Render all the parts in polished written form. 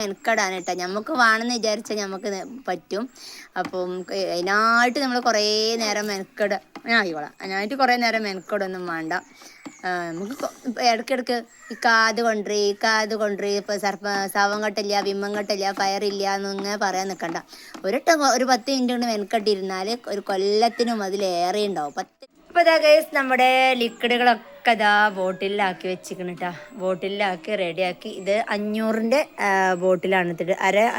മെനക്കെടാൻ കേട്ടോ. നമുക്ക് വേണമെന്ന് വിചാരിച്ചാൽ നമുക്ക് പറ്റും. അപ്പം അതിനായിട്ട് നമ്മൾ കുറേ നേരം അതിനായിട്ട് കുറേ നേരം മെനക്കെടൊന്നും വേണ്ട. നമുക്ക് ഇടയ്ക്കിടയ്ക്ക് ഈ കാത് കൊണ്ടുവരി ഇപ്പോൾ സവം കെട്ടില്ല, വിമ്മം കെട്ടില്ല, ഫയറില്ല എന്നിങ്ങനെ പറയാൻ നിൽക്കണ്ട. ഒരു 10 മിനിറ്റ് കൊണ്ട് മെനക്കെട്ടിരുന്നാൽ ഒരു കൊല്ലത്തിനും അതിലേറെ ഉണ്ടാവും. അപ്പോൾ ഇതാ ഗൈസ്, നമ്മുടെ ലിക്വിഡുകളൊക്കെ ഇതാ ബോട്ടിലാക്കി വെച്ചിരിക്കണം കേട്ടോ. ബോട്ടിലാക്കി റെഡിയാക്കി. ഇത് 500-ൻ്റെ ബോട്ടിലാണ്.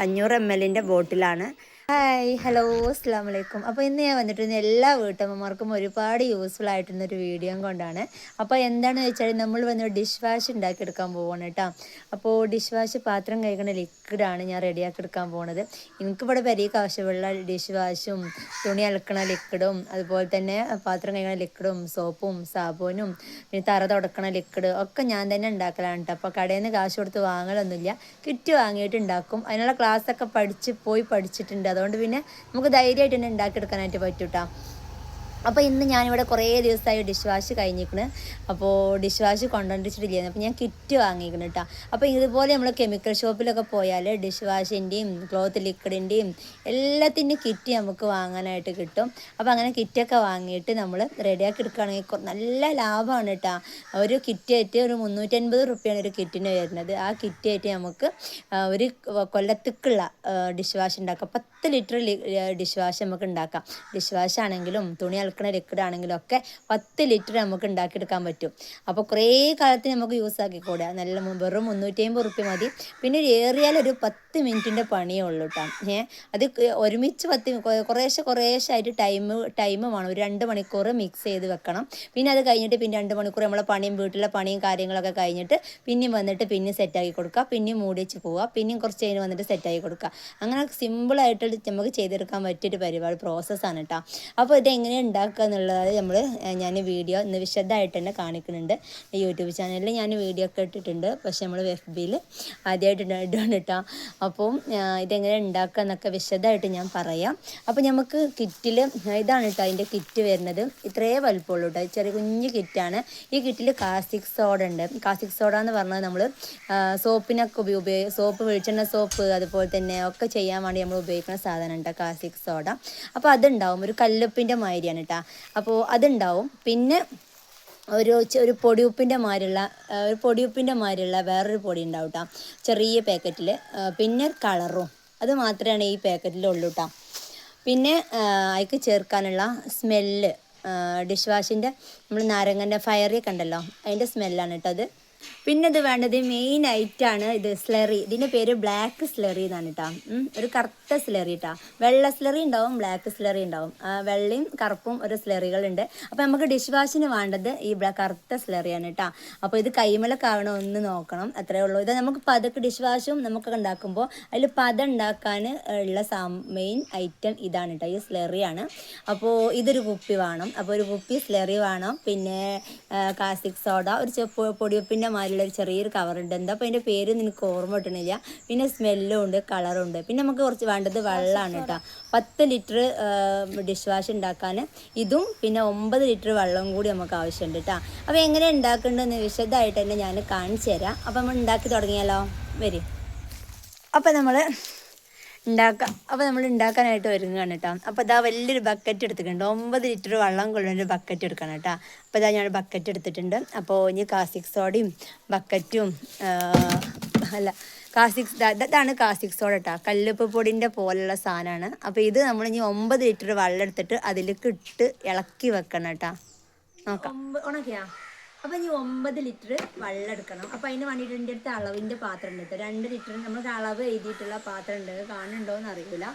500 ml ബോട്ടിലാണ്. ഹായ്, ഹലോ, അസ്സാം വലൈക്കും. അപ്പോൾ ഇന്ന് ഞാൻ വന്നിട്ട് എല്ലാ വീട്ടമ്മമാർക്കും ഒരുപാട് യൂസ്ഫുൾ ആയിട്ടുള്ളൊരു വീഡിയോ കൊണ്ടാണ്. അപ്പോൾ എന്താണെന്ന് വെച്ചാൽ നമ്മൾ വന്ന് ഡിഷ് വാഷ് ഉണ്ടാക്കിയെടുക്കാൻ പോവാണ് കേട്ടോ. അപ്പോൾ ഡിഷ് വാഷ് പാത്രം കഴുകുന്ന ലിക്വിഡാണ് ഞാൻ റെഡിയാക്കി എടുക്കാൻ പോകുന്നത്. എനിക്കിവിടെ പെരേക്ക് ആവശ്യമുള്ള ഡിഷ് വാഷും തുണി അലക്കണ ലിക്വിഡും അതുപോലെ തന്നെ പാത്രം കഴുകുന്ന ലിക്വിഡും സോപ്പും സാബൂനും പിന്നെ തറ തുടക്കണ ലിക്വിഡ് ഒക്കെ ഞാൻ തന്നെ ഉണ്ടാക്കലാണ് കേട്ടോ. അപ്പോൾ കടയിൽ നിന്ന് കാശ് കൊടുത്ത് വാങ്ങലൊന്നുമില്ല, കിറ്റ് വാങ്ങിയിട്ട് ഉണ്ടാക്കും. അതിനുള്ള ക്ലാസ്സൊക്കെ പഠിച്ചിട്ടുണ്ട്. അതുകൊണ്ട് പിന്നെ നമുക്ക് ധൈര്യമായിട്ട് തന്നെ ഉണ്ടാക്കിയെടുക്കാനായിട്ട് പറ്റും കേട്ടോ. അപ്പോൾ ഇന്ന് ഞാനിവിടെ കുറേ ദിവസമായി ഡിഷ് വാഷ് കഴിഞ്ഞിരിക്കണ്. അപ്പോൾ ഡിഷ് വാഷ് കൊണ്ടുവന്നിട്ടില്ലായിരുന്നു. അപ്പോൾ ഞാൻ കിറ്റ് വാങ്ങിയിരിക്കണം കേട്ടോ. അപ്പോൾ ഇതുപോലെ നമ്മൾ കെമിക്കൽ ഷോപ്പിലൊക്കെ പോയാൽ ഡിഷ് വാഷിൻ്റെയും ക്ലോത്ത് ലിക്വിഡിൻ്റെയും എല്ലാത്തിൻ്റെയും കിറ്റ് നമുക്ക് വാങ്ങാനായിട്ട് കിട്ടും. അപ്പോൾ അങ്ങനെ കിറ്റൊക്കെ വാങ്ങിയിട്ട് നമ്മൾ റെഡിയാക്കി എടുക്കുകയാണെങ്കിൽ നല്ല ലാഭമാണ് കേട്ടോ. ഒരു കിറ്റായിട്ട് ഒരു 350 റുപ്യാണ് ഒരു കിറ്റിന് വരുന്നത്. ആ കിറ്റായിട്ട് നമുക്ക് ഒരു കൊല്ലത്തേക്കുള്ള ഡിഷ് വാഷ് ഉണ്ടാക്കാം. 10 ലിറ്റർ ഡിഷ് വാഷ് നമുക്ക് ഉണ്ടാക്കാം. ഡിഷ് വാഷ് ആണെങ്കിലും തുണി അലക്കണ ലിക്വിഡ് ആണെങ്കിലും ഒക്കെ 10 ലിറ്റർ നമുക്ക് ഉണ്ടാക്കിയെടുക്കാൻ പറ്റും. അപ്പോൾ കുറേ കാലത്തിന് നമുക്ക് യൂസ് ആക്കിക്കൂടാ. നല്ല വെറും 350 റുപ്യ മതി. പിന്നെ ഏറിയാൽ ഒരു 10 മിനിറ്റിൻ്റെ പണിയേ ഉള്ളൂ കേട്ടോ. അത് ഒരുമിച്ച് കുറേശ്ശായിട്ട് ടൈം വേണം. ഒരു 2 മണിക്കൂർ മിക്സ് ചെയ്ത് വെക്കണം. പിന്നെ അത് കഴിഞ്ഞിട്ട് പിന്നെ 2 മണിക്കൂർ നമ്മളെ വീട്ടിലെ പണിയും കാര്യങ്ങളൊക്കെ കഴിഞ്ഞിട്ട് പിന്നെയും വന്നിട്ട് പിന്നെ സെറ്റാക്കി കൊടുക്കുക. പിന്നെയും മൂടി വെച്ച് പോവുക. പിന്നെയും കുറച്ച് കഴിഞ്ഞ് വന്നിട്ട് സെറ്റാക്കി കൊടുക്കുക. അങ്ങനെ സിമ്പിളായിട്ട് നമുക്ക് ചെയ്തെടുക്കാൻ പറ്റിയൊരു പ്രോസസ്സാണ് കേട്ടോ. അപ്പോൾ ഇതെങ്ങനെ ഉണ്ടാക്കുക എന്നുള്ളത് ഞാൻ വീഡിയോ ഇന്ന് വിശദമായിട്ട് തന്നെ കാണിക്കുന്നുണ്ട്. യൂട്യൂബ് ചാനലിൽ ഞാൻ വീഡിയോ ഒക്കെ ഇട്ടിട്ടുണ്ട്. പക്ഷെ നമ്മൾ FBയിൽ ആദ്യമായിട്ട് ഇടുകയാണ് കേട്ടോ. അപ്പം ഇതെങ്ങനെ ഉണ്ടാക്കുക എന്നൊക്കെ വിശദമായിട്ട് ഞാൻ പറയാം. അപ്പോൾ നമുക്ക് കിറ്റിൽ ഇതാണ് കേട്ടോ അതിൻ്റെ കിറ്റ് വരുന്നത്. ഇത്രയേ വലുപ്പമുള്ളൂ കേട്ടോ. ചെറിയ കുഞ്ഞ് കിറ്റാണ്. ഈ കിറ്റിൽ കാസ്റ്റിക് സോഡ ഉണ്ട്. കാസ്റ്റിക് സോഡ എന്ന് പറഞ്ഞാൽ നമ്മൾ സോപ്പിനൊക്കെ സോപ്പ്, വെളിച്ചെണ്ണ സോപ്പ് അതുപോലെ തന്നെ ഒക്കെ ചെയ്യാൻ വേണ്ടി നമ്മൾ ഉപയോഗിക്കുന്ന സാധനം കേട്ടോ കാസ്റ്റിക് സോഡ. അപ്പോൾ അതുണ്ടാവും. ഒരു കല്ലുപ്പിൻ്റെ മാതിരിയാണ് കേട്ടോ. അപ്പോൾ അതുണ്ടാവും. പിന്നെ ഒരു പൊടിയുപ്പിൻ്റെ മാതിരിയുള്ള വേറൊരു പൊടി ഉണ്ടാവും കേട്ടോ ചെറിയ പാക്കറ്റിൽ. പിന്നെ കളറും അത് മാത്രമാണ് ഈ പാക്കറ്റിലുള്ളൂ കേട്ടോ. പിന്നെ അതിക്ക് ചേർക്കാനുള്ള സ്മെല്ല് ഡിഷ് വാഷിൻ്റെ നമ്മൾ നാരങ്ങൻ്റെ ഫയറിയൊക്കെ ഉണ്ടല്ലോ അതിൻ്റെ സ്മെല്ലാണ് കേട്ടോ അത്. പിന്നെ ഇത് വേണ്ടത് മെയിൻ ഐറ്റാണ് ഇത് സ്ലറി. ഇതിൻ്റെ പേര് ബ്ലാക്ക് സ്ലറി എന്നാണ് കേട്ടോ. ഒരു കറുത്ത സ്ലറി കേട്ടോ. വെള്ള സ്ലറി ഉണ്ടാവും, ബ്ലാക്ക് സ്ലറി ഉണ്ടാവും. വെള്ളയും കറുപ്പും ഒരു സ്ലറികളുണ്ട്. അപ്പോൾ നമുക്ക് ഡിഷ് വാഷിന് വേണ്ടത് ഈ കറുത്ത സ്ലറിയാണ് കേട്ടോ. അപ്പോൾ ഇത് കൈമലൊക്കെ ആവണം ഒന്ന് നോക്കണം, അത്രേ ഉള്ളൂ. ഇത് നമുക്ക് പതൊക്കെ ഡിഷ് വാഷും നമുക്കൊക്കെ ഉണ്ടാക്കുമ്പോൾ അതിൽ പദം ഉണ്ടാക്കാൻ ഉള്ള മെയിൻ ഐറ്റം ഇതാണ് കേട്ടോ, ഈ സ്ലറിയാണ്. അപ്പോൾ ഇതൊരു കുപ്പി വേണം. അപ്പോൾ ഒരു കുപ്പി സ്ലറി വേണം. പിന്നെ കാസ്റ്റിക് സോഡ, ഒരു പൊടിയുപ്പിൻ്റെ മാതിരിയുള്ള ഒരു ചെറിയൊരു കവറുണ്ട്. എന്താ അപ്പോൾ അതിൻ്റെ പേര് എനിക്ക് ഓർമ്മ കിട്ടണില്ല. പിന്നെ സ്മെല്ലും ഉണ്ട്, കളറും ഉണ്ട്. പിന്നെ നമുക്ക് കുറച്ച് വേണ്ടത് വെള്ളമാണ് കേട്ടോ. 10 ലിറ്റർ ഡിഷ് വാഷ് ഉണ്ടാക്കാൻ ഇതും പിന്നെ 9 ലിറ്റർ വെള്ളം കൂടി നമുക്ക് ആവശ്യമുണ്ട് കേട്ടോ. അപ്പോൾ എങ്ങനെ ഉണ്ടാക്കേണ്ടതെന്ന് വിശദമായിട്ട് തന്നെ ഞാൻ കാണിച്ചു തരാം. അപ്പോൾ നമ്മൾ ഉണ്ടാക്കി തുടങ്ങിയാലോ, വരും. അപ്പോൾ നമ്മൾ ഉണ്ടാക്കാനായിട്ട് ഒരുങ്ങുകയാണ് കേട്ടോ. അപ്പോൾ ഇതാ വലിയൊരു ബക്കറ്റ് എടുത്തിട്ടുണ്ട്. 9 ലിറ്റർ വെള്ളം കൊള്ളുന്നൊരു ബക്കറ്റ് എടുക്കണം കേട്ടോ. അപ്പോൾ ഇതാ ഞാൻ ബക്കറ്റ് എടുത്തിട്ടുണ്ട്. അപ്പോൾ ഇനി കാസ്റ്റിക് സോഡയും ബക്കറ്റും ഇതാണ് കാസ്റ്റിക് സോഡ കേട്ടോ. കല്ലുപ്പ് പൊടിൻ്റെ പോലുള്ള സാധനമാണ്. അപ്പോൾ ഇത് നമ്മൾ ഇനി 9 ലിറ്റർ വെള്ളം എടുത്തിട്ട് അതിലേക്ക് ഇട്ട് ഇളക്കി വെക്കണം കേട്ടോ. നോക്കാം, ഉണക്കിയാ. അപ്പോൾ ഇനി 9 ലിറ്റർ വെള്ളം എടുക്കണം. അപ്പോൾ അതിന് വേണ്ടിയിട്ട് എൻ്റെ അടുത്ത് അളവിൻ്റെ പാത്രം ഉണ്ട് കേട്ടോ. 2 ലിറ്റർ നമുക്ക് അളവ് എഴുതിയിട്ടുള്ള പാത്രം ഉണ്ട്, കാണുന്നുണ്ടോയെന്ന് അറിയില്ല.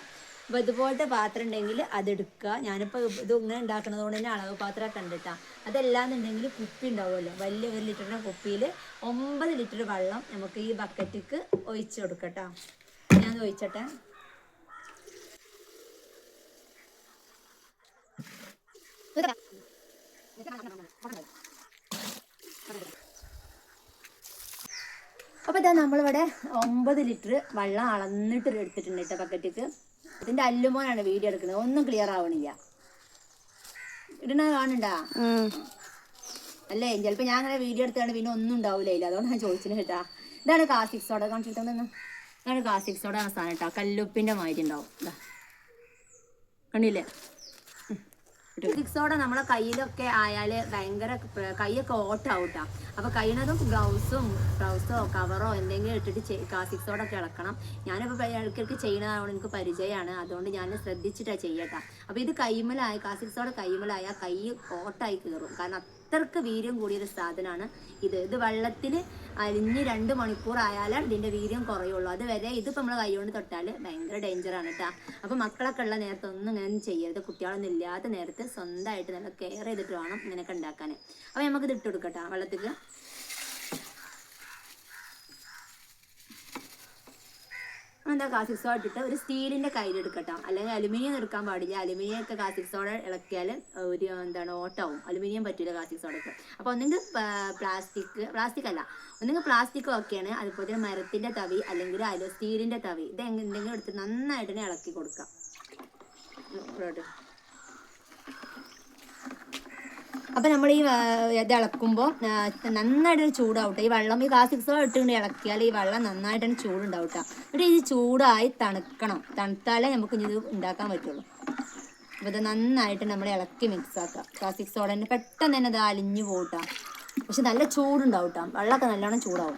അപ്പോൾ ഇതുപോലത്തെ പാത്രം ഉണ്ടെങ്കിൽ അതെടുക്കുക. ഞാനിപ്പോൾ ഇത് ഇങ്ങനെ ഉണ്ടാക്കുന്നത് കൊണ്ട് തന്നെ അളവ് പാത്രമൊക്കെ ഉണ്ട് കേട്ടോ. അതല്ലാന്നുണ്ടെങ്കിൽ കുപ്പി ഉണ്ടാവുമല്ലോ, വലിയ 1 ലിറ്ററിൻ്റെ കുപ്പിയിൽ 9 ലിറ്റർ വെള്ളം നമുക്ക് ഈ ബക്കറ്റിക്ക് ഒഴിച്ച് കൊടുക്കട്ടോ. ഞാൻ ഒഴിച്ചട്ടെ. അപ്പോൾ ഇതാ നമ്മളിവിടെ 9 ലിറ്റർ വെള്ളം അളന്നിട്ട് എടുത്തിട്ടുണ്ട് കേട്ടോ ബക്കറ്റിക്ക്. ഇതിൻ്റെ അല്ലുമോനാണ് വീഡിയോ എടുക്കുന്നത്, ഒന്നും ക്ലിയർ ആവണില്ല. ഇടണ കാണണ്ടാ അല്ലേ? ചിലപ്പോൾ ഞാൻ അങ്ങനെ വീഡിയോ എടുത്താണ് പിന്നെ ഒന്നും ഉണ്ടാവില്ല. അതുകൊണ്ട് ഞാൻ ചോദിച്ചിന് കേട്ടാ. ഇതാണ് കാസ്റ്റിക് സോഡ. കാണിച്ചിട്ടൊന്ന് അതാണ് കാസ്റ്റിക് സോഡ അവസാനം കേട്ടോ. കല്ലുപ്പിൻ്റെ മാതിരി ഉണ്ടാവും. കണ്ടില്ലേ? കാസ്റ്റിക് സോഡ നമ്മളെ കയ്യിലൊക്കെ ആയാൽ ഭയങ്കര കൈയൊക്കെ ഓട്ടാവും കേട്ടോ. അപ്പോൾ കഴിയുന്നതും ഗ്ലൗസോ കവറോ എന്തെങ്കിലും ഇട്ടിട്ട് കാസ്റ്റിക് സോഡ ഒക്കെ ഇളക്കണം. ഞാനിപ്പോൾ ഇടയ്ക്കിടയ്ക്ക് ചെയ്യുന്നതാണ്, എനിക്ക് പരിചയമാണ്, അതുകൊണ്ട് ഞാൻ ശ്രദ്ധിച്ചിട്ടാണ് ചെയ്യട്ടോ. അപ്പോൾ ഇത് കാസ്റ്റിക് സോഡ കൈമലായ കൈ ഓട്ടായി കയറും. കാരണം അത്രക്ക് വീര്യം കൂടിയൊരു സാധനമാണ് ഇത് വെള്ളത്തിൽ അലിഞ്ഞ് 2 മണിക്കൂർ ആയാലും ഇതിൻ്റെ വീര്യം കുറയുള്ളൂ. അതുവരെ ഇതിപ്പോൾ നമ്മൾ കൈ കൊണ്ട് തൊട്ടാൽ ഭയങ്കര ഡേഞ്ചറാണ് കേട്ടോ. അപ്പോൾ മക്കളൊക്കെ ഉള്ള നേരത്തെ ഒന്നും ഇങ്ങനെ ചെയ്യരുത്. കുട്ടികളൊന്നും ഇല്ലാത്ത നേരത്ത് സ്വന്തമായിട്ട് നല്ല കെയർ ചെയ്തിട്ട് വേണം ഇങ്ങനെയൊക്കെ ഉണ്ടാക്കാൻ. അപ്പോൾ നമുക്കിത് ഇട്ട് കൊടുക്കട്ടോ വെള്ളത്തിക്ക്. എന്താ കാസ്റ്റിക് സോഡ ഇട്ടിട്ട് ഒരു സ്റ്റീലിൻ്റെ കയ്യിലെടുക്കട്ടോ, അല്ലെങ്കിൽ അലുമിനിയം എടുക്കാൻ പാടില്ല. അലുമിനിയം ഒക്കെ കാസ്റ്റിക് സോഡ ഇളക്കിയാൽ ഒരു ഓട്ടാവും. അലുമിനിയം പറ്റില്ല കാസ്റ്റിക് സോഡക്ക്. അപ്പോൾ ഒന്നെങ്കിൽ പ്ലാസ്റ്റിക് അല്ല, ഒന്നെങ്കിൽ പ്ലാസ്റ്റിക് ഒക്കെയാണ്. അതുപോലെ മരത്തിൻ്റെ തവി അല്ലെങ്കിൽ സ്റ്റീലിൻ്റെ തവി, ഇത് എന്തെങ്കിലും എടുത്ത് നന്നായിട്ട് തന്നെ ഇളക്കി കൊടുക്കാം. അപ്പം നമ്മൾ ഈ ഇത് ഇളക്കുമ്പോൾ നന്നായിട്ട് ചൂടാവട്ടെ. ഈ വെള്ളം ഈ കാസ്റ്റിക് സോഡ ഇട്ടുകൊണ്ട് ഇളക്കിയാൽ ഈ വെള്ളം നന്നായിട്ട് തന്നെ ചൂടുണ്ടാവും കേട്ടോ. എന്നിട്ട് ഇത് ചൂടായി തണുത്താലേ നമുക്ക് ഇത് ഉണ്ടാക്കാൻ പറ്റുള്ളൂ. അപ്പോൾ ഇത് നന്നായിട്ട് നമ്മൾ ഇളക്കി മിക്സ് ആക്കാം. കാസ്റ്റിക് സോഡ തന്നെ പെട്ടെന്ന് തന്നെ ഇത് അലിഞ്ഞു പോകട്ടോ. പക്ഷെ നല്ല ചൂടുണ്ടാവും കേട്ടോ, വെള്ളമൊക്കെ നല്ലോണം ചൂടാവും.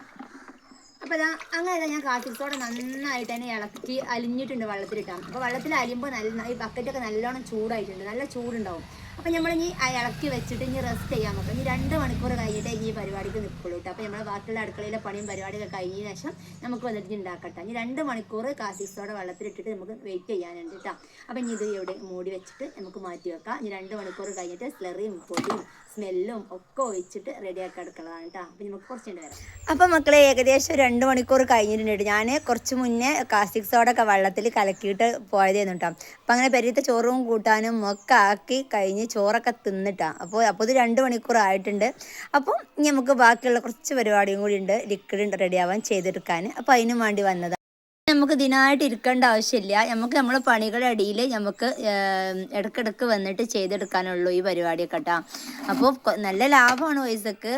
അപ്പോൾ അങ്ങനെ ഞാൻ കാസ്റ്റിക് സോഡ നന്നായിട്ട് തന്നെ ഇളക്കി അലിഞ്ഞിട്ടുണ്ട് വെള്ളത്തിലിട്ടാൽ. അപ്പോൾ വെള്ളത്തിൽ അലിയുമ്പോൾ ഈ ബക്കറ്റൊക്കെ നല്ലോണം ചൂടായിട്ടുണ്ട്, നല്ല ചൂടുണ്ടാവും. അപ്പം നമ്മളിനി ഇളക്കി വെച്ചിട്ട് ഇനി റെസ്റ്റ് ചെയ്യാൻ നോക്കാം. ഇനി 2 മണിക്കൂർ കഴിഞ്ഞിട്ട് ഈ പരിപാടിക്ക് നിൽക്കുള്ളൂ കേട്ടോ. അപ്പോൾ നമ്മൾ ബാക്കിയുള്ള അടുക്കളയിലെ പണിയും പരിപാടിയൊക്കെ കഴിഞ്ഞതിന് ശേഷം നമുക്ക് വന്നിട്ട് ഉണ്ടാക്കട്ടെ. ഇനി 2 മണിക്കൂർ കാസ്റ്റിക് സോഡ വെള്ളത്തിലിട്ടിട്ട് നമുക്ക് വെയിറ്റ് ചെയ്യാനുണ്ട് കേട്ടോ. അപ്പം ഇനി ഇത് ഇവിടെ മൂടി വെച്ചിട്ട് നമുക്ക് മാറ്റി വെക്കാം. ഇനി 2 മണിക്കൂർ കഴിഞ്ഞിട്ട് സ്ലറിയും പൊടിയും സ്മെല്ലും ഒക്കെ ഒഴിച്ചിട്ട് റെഡിയാക്കി എടുക്കുന്നതാണ് കേട്ടോ. അപ്പം നമുക്ക് കുറച്ചുകൊണ്ട് വരാം. അപ്പം മക്കളെ ഏകദേശം 2 മണിക്കൂർ കഴിഞ്ഞിട്ടുണ്ട്. ഞാൻ കുറച്ച് മുന്നേ കാസ്റ്റിക് സോഡ ഒക്കെ വെള്ളത്തിൽ കലക്കിയിട്ട് പോയതായിരുന്നു കേട്ടോ. അപ്പം അങ്ങനെ പെരീത്തെ ചോറും കൂട്ടാനും ഒക്കെ ആക്കി കഴിഞ്ഞ് ചോറൊക്കെ തിന്നിട്ടാണ്. അപ്പോൾ ഇത് 2 മണിക്കൂർ ആയിട്ടുണ്ട്. അപ്പം നമുക്ക് ബാക്കിയുള്ള കുറച്ച് പരിപാടിയും കൂടി ഉണ്ട്, ലിക്വിഡ് റെഡിയാവാൻ ചെയ്തെടുക്കാൻ. അപ്പോൾ അതിനും വേണ്ടി വന്നതാണ്. നമുക്ക് ഇതിനായിട്ട് ഇരിക്കേണ്ട ആവശ്യമില്ല. നമ്മളെ പണികളുടെ ഇടയിൽ നമുക്ക് ഇടയ്ക്കിടയ്ക്ക് വന്നിട്ട് ചെയ്തെടുക്കാനുള്ളൂ ഈ പരിപാടിയൊക്കെ കേട്ടോ. അപ്പോൾ നല്ല ലാഭമാണ് പൈസക്ക്.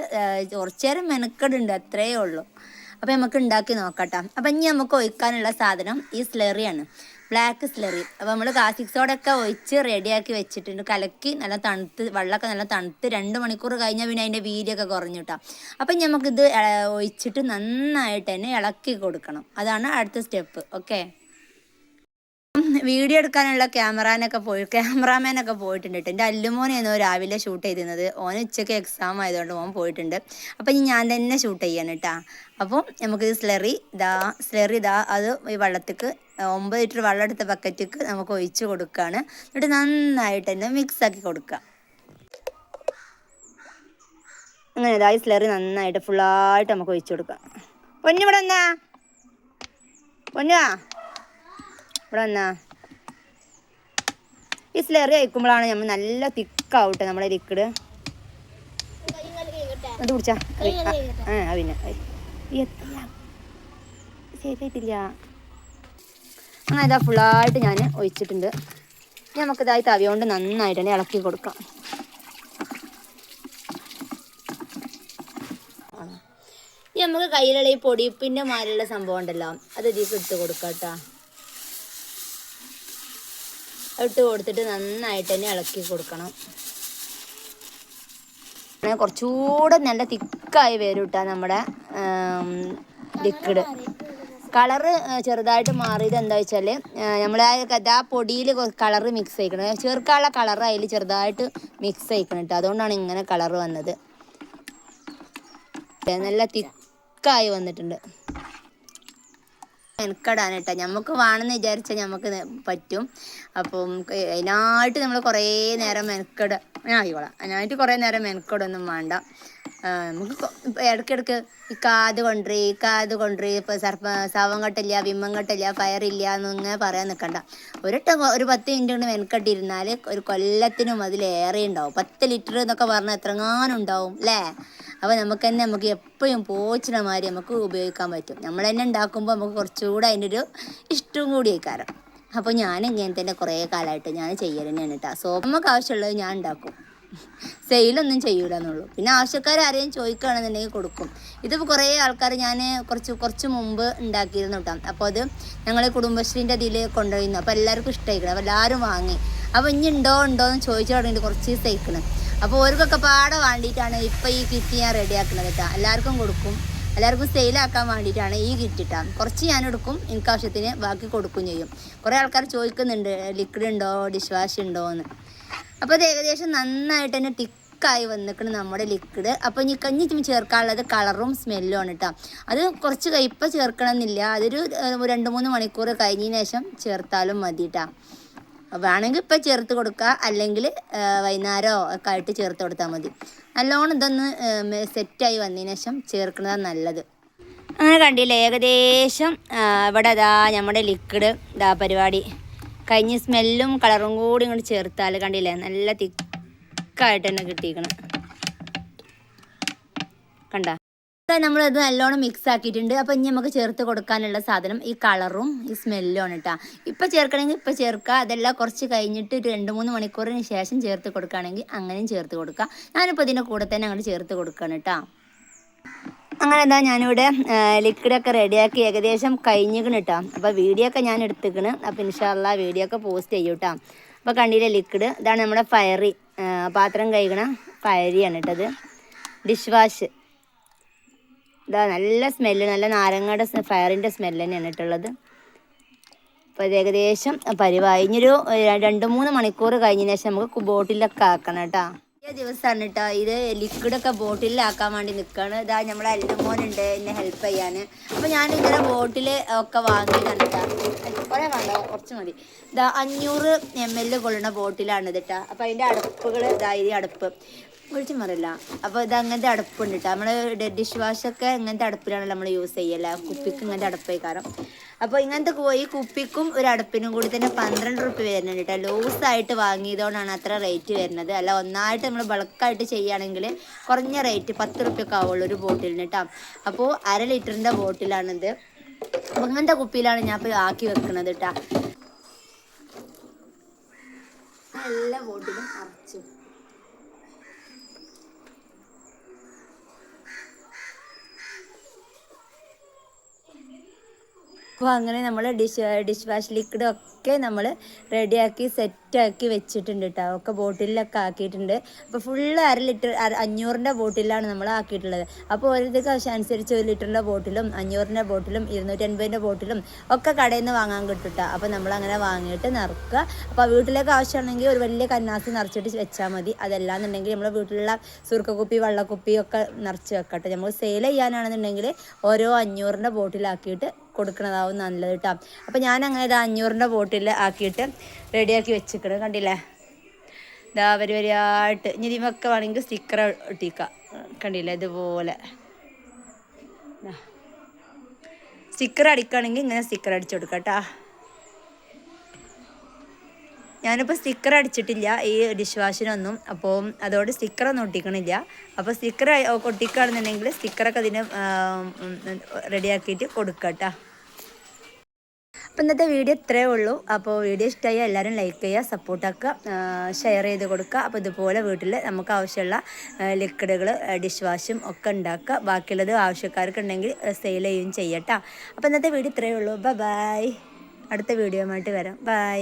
കുറച്ചു നേരം മെനക്കെടുണ്ട്, അത്രയേ ഉള്ളൂ. അപ്പോൾ നമുക്ക് ഉണ്ടാക്കി നോക്കട്ടോ. അപ്പം ഇനി നമുക്ക് ഒഴിക്കാനുള്ള സാധനം ഈ സ്ലറിയാണ്, ബ്ലാക്ക് സ്ലറി. അപ്പോൾ നമ്മൾ കാസ്റ്റിക് സോഡ ഒക്കെ ഒഴിച്ച് റെഡിയാക്കി വെച്ചിട്ടുണ്ട്. കലക്കി നല്ല തണുത്ത്, വെള്ളമൊക്കെ നല്ല തണുത്ത് 2 മണിക്കൂർ കഴിഞ്ഞാൽ പിന്നെ അതിൻ്റെ വീര്യമൊക്കെ കുറഞ്ഞു കേട്ടോ. അപ്പം നമുക്കിത് ഒഴിച്ചിട്ട് നന്നായിട്ട് തന്നെ ഇളക്കി കൊടുക്കണം. അതാണ് അടുത്ത സ്റ്റെപ്പ്. ഓക്കെ, വീഡിയോ എടുക്കാനുള്ള ക്യാമറാമാനൊക്കെ പോയിട്ടുണ്ട് കേട്ടോ. എൻ്റെ അല്ലുമോനെയായിരുന്നു രാവിലെ ഷൂട്ട് ചെയ്തിരുന്നത്. ഓന് ഉച്ചയ്ക്ക് എക്സാം ആയതുകൊണ്ട് ഓൻ പോയിട്ടുണ്ട്. അപ്പം ഞാൻ തന്നെ ഷൂട്ട് ചെയ്യാണ് കേട്ടോ. അപ്പം നമുക്കിത് സ്ലറി ഇതാ അത് ഈ വെള്ളത്തേക്ക് 9 ലിറ്റർ വെള്ളം എടുത്ത ബക്കറ്റിക്ക് നമുക്ക് ഒഴിച്ച് കൊടുക്കുകയാണ്. എന്നിട്ട് നന്നായിട്ട് തന്നെ മിക്സാക്കി കൊടുക്കുക. അങ്ങനെ ഇതാ ഈ സ്ലറി നന്നായിട്ട് ഫുള്ളായിട്ട് നമുക്ക് ഒഴിച്ച് കൊടുക്കാം. പൊന്നിവിടെ എന്നാ ഇവിടെ വന്നാ ഈ സ്ലറി കഴിക്കുമ്പോഴാണ് നമ്മൾ നല്ല തിക്കാവട്ടെ നമ്മുടെ ലിക്വിഡ്. അത് കുടിച്ചാ പിന്നെ ശരിയായിട്ടില്ല. അങ്ങനെ ഇതാ ഫുള്ളായിട്ട് ഞാൻ ഒഴിച്ചിട്ടുണ്ട്. നമുക്കിതായി തവി കൊണ്ട് നന്നായിട്ട് തന്നെ ഇളക്കി കൊടുക്കാം. നമുക്ക് കയ്യിലുള്ള ഈ പൊടിപ്പിൻ്റെ മാതിരിയുള്ള സംഭവം ഉണ്ടല്ലോ, അത് ഇതിലേക്ക് ഇട്ട് കൊടുക്കാം കേട്ടോ. ഇട്ട് കൊടുത്തിട്ട് നന്നായിട്ട് തന്നെ ഇളക്കി കൊടുക്കണം. കുറച്ചുകൂടെ നല്ല തിക്കായി വരും കേട്ടോ നമ്മുടെ ലിക്വിഡ്. കളറ് ചെറുതായിട്ട് മാറിയത് എന്താ വെച്ചാൽ നമ്മൾ ആ പൊടിയിൽ കളറ് മിക്സ് ആയിക്കണം. ചേർക്കാനുള്ള കളറ് അതിൽ ചെറുതായിട്ട് മിക്സ് ആയിക്കണം കേട്ടോ. അതുകൊണ്ടാണ് ഇങ്ങനെ കളറ് വന്നത്. നല്ല തിക്കായി വന്നിട്ടുണ്ട്. മെനക്കെടാൻ കേട്ടോ. നമുക്ക് വേണമെന്ന് വിചാരിച്ചാൽ നമുക്ക് പറ്റും. അപ്പം അതിനായിട്ട് നമ്മൾ കുറേ നേരം അതിനായിട്ട് കുറേ നേരം മെനക്കെടൊന്നും വേണ്ട. നമുക്ക് ഇടയ്ക്കിടയ്ക്ക് ഈ കാത് കൊണ്ടുവരി ഇപ്പോൾ സവം കെട്ടില്ല, വിമ്മം കെട്ടില്ല, ഫയറില്ല എന്നിങ്ങനെ പറയാൻ നിൽക്കണ്ട. ഒരു 10 മിനിറ്റ് കൊണ്ട് മെനക്കെട്ടിരുന്നാൽ ഒരു കൊല്ലത്തിനും അതിലേറെ ഉണ്ടാവും. 10 ലിറ്റർ എന്നൊക്കെ പറഞ്ഞാൽ എത്രങ്ങാനും ഉണ്ടാവും അല്ലേ? അപ്പോൾ നമുക്ക് എപ്പോഴും പോച്ചിന മാതിരി നമുക്ക് ഉപയോഗിക്കാൻ പറ്റും. നമ്മൾ തന്നെ ഉണ്ടാക്കുമ്പോൾ നമുക്ക് കുറച്ചുകൂടെ അതിൻ്റെ ഒരു ഇഷ്ടവും കൂടി ആയിക്കാരം. അപ്പോൾ ഞാൻ ഇങ്ങനെ തന്നെ കുറേ കാലമായിട്ട് ഞാൻ ചെയ്യൽ തന്നെയാണ് കേട്ടോ. സോപ്പ് നമുക്ക് ആവശ്യമുള്ളത് ഞാൻ ഉണ്ടാക്കും. സെയിലൊന്നും ചെയ്യൂല എന്നുള്ളൂ. പിന്നെ ആവശ്യക്കാർ ആരെയും ചോദിക്കുകയാണെന്നുണ്ടെങ്കിൽ കൊടുക്കും. ഇതിപ്പോൾ കുറേ ആൾക്കാർ ഞാൻ കുറച്ച് മുമ്പ് ഉണ്ടാക്കിയിരുന്നു കേട്ടോ. അപ്പോൾ അത് ഞങ്ങൾ കുടുംബശ്രീൻ്റെ ഇതിൽ കൊണ്ടുപോയിരുന്നു. അപ്പോൾ എല്ലാവർക്കും ഇഷ്ടമായിക്കണം. അപ്പോൾ എല്ലാവരും വാങ്ങി. അപ്പോൾ ഇനി ഉണ്ടോ എന്ന് ചോദിച്ചു തുടങ്ങിയിട്ട് കുറച്ച് ദിവസമായിക്കണം. അപ്പോൾ ഓർക്കൊക്കെ പാടെ വേണ്ടിയിട്ടാണ് ഇപ്പോൾ ഈ കിറ്റ് ഞാൻ റെഡിയാക്കുന്നത് കേട്ടോ. എല്ലാവർക്കും കൊടുക്കും. എല്ലാവർക്കും സെയിലാക്കാൻ വേണ്ടിയിട്ടാണ് ഈ കിറ്റ് ഇട്ടാൽ. കുറച്ച് ഞാൻ എടുക്കും, എനിക്ക് ആവശ്യത്തിന് ബാക്കി കൊടുക്കുകയും ചെയ്യും. കുറേ ആൾക്കാർ ചോദിക്കുന്നുണ്ട് ലിക്വിഡ് ഉണ്ടോ, ഡിഷ് വാഷ് ഉണ്ടോ എന്ന്. അപ്പോൾ അത് ഏകദേശം നന്നായിട്ട് തന്നെ തിക്കായി വന്നിക്കണം നമ്മുടെ ലിക്വിഡ്. അപ്പോൾ ഇനി കഞ്ഞി ചേർക്കാനുള്ളത് കളറും സ്മെല്ലും ആണ് കേട്ടോ. അത് കുറച്ച് ഇപ്പോൾ ചേർക്കണമെന്നില്ല, അതൊരു 2-3 മണിക്കൂർ കഴിഞ്ഞതിന് ശേഷം ചേർത്താലും മതി കേട്ടോ. വേണമെങ്കിൽ ഇപ്പോൾ ചേർത്ത് കൊടുക്കുക, അല്ലെങ്കിൽ വൈകുന്നേരമോ ഒക്കെ ആയിട്ട് ചേർത്ത് കൊടുത്താൽ മതി. നല്ലോണം ഇതൊന്ന് സെറ്റായി വന്നതിന് ശേഷം ചേർക്കുന്നതാണ് നല്ലത്. അങ്ങനെ കണ്ടില്ലേ, ഏകദേശം ഇവിടെ നമ്മുടെ ലിക്വിഡ് പരിപാടി കഴിഞ്ഞ് സ്മെല്ലും കളറും കൂടി ഇങ്ങോട്ട് ചേർത്താൽ കണ്ടില്ലേ നല്ല തിക്കായിട്ട് തന്നെ കിട്ടിയിരിക്കണം. കണ്ട നമ്മളത് നല്ലോണം മിക്സ് ആക്കിയിട്ടുണ്ട്. അപ്പോൾ ഇനി നമുക്ക് ചേർത്ത് കൊടുക്കാനുള്ള സാധനം ഈ കളറും ഈ സ്മെല്ലും ആണ് കേട്ടോ. ഇപ്പം ചേർക്കണമെങ്കിൽ ഇപ്പം ചേർക്കുക, അതെല്ലാം കുറച്ച് കഴിഞ്ഞിട്ട് 2-3 മണിക്കൂറിന് ശേഷം ചേർത്ത് കൊടുക്കുകയാണെങ്കിൽ അങ്ങനെയും ചേർത്ത് കൊടുക്കുക. ഞാനിപ്പോൾ ഇതിൻ്റെ കൂടെ തന്നെ അങ്ങോട്ട് ചേർത്ത് കൊടുക്കുകയാണ് കേട്ടോ. അങ്ങനെ ഞാനിവിടെ ലിക്വിഡൊക്കെ റെഡിയാക്കി ഏകദേശം കഴിഞ്ഞിരിക്കണം കേട്ടോ. അപ്പോൾ വീഡിയോ ഒക്കെ ഞാൻ എടുത്തിരിക്കണം. അപ്പോൾ ഇൻഷാ അല്ലാഹ് വീഡിയോ ഒക്കെ പോസ്റ്റ് ചെയ്യും കേട്ടോ. അപ്പോൾ കണ്ടില്ലേ ലിക്വിഡ്, ഇതാണ് നമ്മുടെ ഫയറി, പാത്രം കഴുകണ ഫയറിയാണ് കേട്ടത്. ഡിഷ് വാഷ് ഇതാ നല്ല സ്മെല്ല്, നല്ല നാരങ്ങയുടെ ഫയറിൻ്റെ സ്മെല്ല് തന്നെയാണ് ഇട്ടുള്ളത്. അപ്പോൾ ഇത് ഏകദേശം പരിവായി. ഇനിയൊരു 2-3 മണിക്കൂർ കഴിഞ്ഞതിന് ശേഷം നമുക്ക് ബോട്ടിലൊക്കെ ആക്കണം കേട്ടോ. ഈ ദിവസമാണ് കേട്ടോ ഇത് ലിക്വിഡൊക്കെ ബോട്ടിലാക്കാൻ വേണ്ടി നിൽക്കുകയാണ്. ഇതാ നമ്മളെ അല്ലമോനുണ്ട് എന്നെ ഹെൽപ്പ് ചെയ്യാൻ. അപ്പോൾ ഞാൻ ഇങ്ങനെ ബോട്ടിൽ ഒക്കെ വാങ്ങിയതാണ് കേട്ടോ. കുറേ വേണ്ട, കുറച്ച് മതി. ഇതാ 500 ml കൊള്ളുന്ന ബോട്ടിലാണിത് കേട്ടോ. അപ്പോൾ അതിൻ്റെ അടുപ്പുകൾ ഈ അടുപ്പ് ഒഴിച്ചു മറിയില്ല. അപ്പോൾ ഇത് അങ്ങനത്തെ അടുപ്പുണ്ട് കേട്ടോ. നമ്മൾ ഡിഷ് വാഷൊക്കെ ഇങ്ങനത്തെ അടുപ്പിലാണല്ലോ നമ്മൾ യൂസ് ചെയ്യല്ല. കുപ്പിക്ക് ഇങ്ങനത്തെ അടുപ്പ് കാരണം. അപ്പോൾ ഇങ്ങനത്തെ ഈ കുപ്പിക്കും ഒരു അടുപ്പിനും കൂടി തന്നെ 12 രൂപ വരുന്നുണ്ട് കേട്ടോ. ലൂസായിട്ട് വാങ്ങിയതുകൊണ്ടാണ് അത്ര റേറ്റ് വരുന്നത്. അല്ല ഒന്നായിട്ട് നമ്മൾ ബൾക്കായിട്ട് ചെയ്യുകയാണെങ്കിൽ കുറഞ്ഞ റേറ്റ് 10 രൂപയൊക്കെ ആവുള്ളൂ ഒരു ബോട്ടിലിന് കേട്ടോ. അപ്പോൾ 1/2 ലിറ്ററിൻ്റെ ബോട്ടിലാണിത്. അപ്പോൾ ഇങ്ങനത്തെ കുപ്പിയിലാണ് ഞാൻ ഇപ്പോൾ ആക്കി വെക്കുന്നത് കേട്ടോ. എല്ലാ ബോട്ടിലും അരച്ചു. അപ്പോൾ അങ്ങനെ നമ്മൾ ഡിഷ് വാഷ് ലിക്വിഡ് ഒക്കെ നമ്മൾ റെഡിയാക്കി സെറ്റാക്കി വെച്ചിട്ടുണ്ട് കേട്ടോ. ഒക്കെ ബോട്ടിലൊക്കെ ആക്കിയിട്ടുണ്ട്. അപ്പോൾ ഫുള്ള് 1/2 ലിറ്റർ 500ൻ്റെ ബോട്ടിലാണ് നമ്മൾ ആക്കിയിട്ടുള്ളത്. അപ്പോൾ ഓരോരുത്തർക്ക് ആവശ്യമനുസരിച്ച് 1 ലിറ്ററിൻ്റെ ബോട്ടിലും 500ൻ്റെ ബോട്ടിലും 250ൻ്റെ ബോട്ടിലും ഒക്കെ കടയിൽ നിന്ന് വാങ്ങാൻ കിട്ടും കേട്ടോ. അപ്പോൾ നമ്മളങ്ങനെ വാങ്ങിയിട്ട് നിറക്കുക. അപ്പോൾ വീട്ടിലേക്ക് ആവശ്യമാണെങ്കിൽ ഒരു വലിയ കന്നാസ് നിറച്ചിട്ട് വെച്ചാൽ മതി. അതല്ലാന്നുണ്ടെങ്കിൽ നമ്മൾ വീട്ടിലുള്ള സുർക്കക്കുപ്പി വെള്ളക്കുപ്പി ഒക്കെ നിറച്ച് വെക്കട്ടെ. നമ്മൾ സെയിൽ ചെയ്യാനാണെന്നുണ്ടെങ്കിൽ ഓരോ 500ൻ്റെ ബോട്ടിലാക്കിയിട്ട് കൊടുക്കണതാവും നല്ലത് കേട്ടോ. അപ്പോൾ ഞാൻ അങ്ങനെ 500ൻ്റെ ബോട്ടിൽ ആക്കിയിട്ട് റെഡിയാക്കി വെച്ചിക്കണം. കണ്ടില്ലേ, ഇതാ വരിയായിട്ട്. ഇനി ഇതിമൊക്കെ വേണമെങ്കിൽ സ്റ്റിക്കർ ഒട്ടിക്കാം. കണ്ടില്ലേ, ഇതുപോലെ സ്റ്റിക്കർ അടിക്കുകയാണെങ്കിൽ ഇങ്ങനെ സ്റ്റിക്കർ അടിച്ചു കൊടുക്കാം കേട്ടോ. ഞാനിപ്പോൾ സ്റ്റിക്കർ അടിച്ചിട്ടില്ല ഈ ഡിഷ് വാഷിനൊന്നും. അപ്പോൾ അതോട് സ്റ്റിക്കറൊന്നും ഒട്ടിക്കണില്ല. അപ്പോൾ സ്റ്റിക്കർ ഒട്ടിക്കുകയാണെന്നുണ്ടെങ്കിൽ സ്റ്റിക്കറൊക്കെ അതിന് റെഡിയാക്കിയിട്ട് കൊടുക്കുക കേട്ടോ. അപ്പോൾ ഇന്നത്തെ വീഡിയോ ഇത്രയേ ഉള്ളൂ. അപ്പോൾ വീഡിയോ ഇഷ്ടമായി എല്ലാവരും ലൈക്ക് ചെയ്യുക, സപ്പോർട്ടാക്കുക, ഷെയർ ചെയ്ത് കൊടുക്കുക. അപ്പോൾ ഇതുപോലെ വീട്ടിൽ നമുക്ക് ആവശ്യമുള്ള ലിക്വിഡുകൾ ഡിഷ് വാഷും ഒക്കെ ഉണ്ടാക്കുക. ബാക്കിയുള്ളത് ആവശ്യക്കാർക്ക് ഉണ്ടെങ്കിൽ സെയിൽ ചെയ്യുകയും ചെയ്യട്ടോ. അപ്പോൾ ഇന്നത്തെ വീഡിയോ ഇത്രയേ ഉള്ളൂ. ബൈ. അടുത്ത വീഡിയോ ആയിട്ട് വരാം. ബൈ.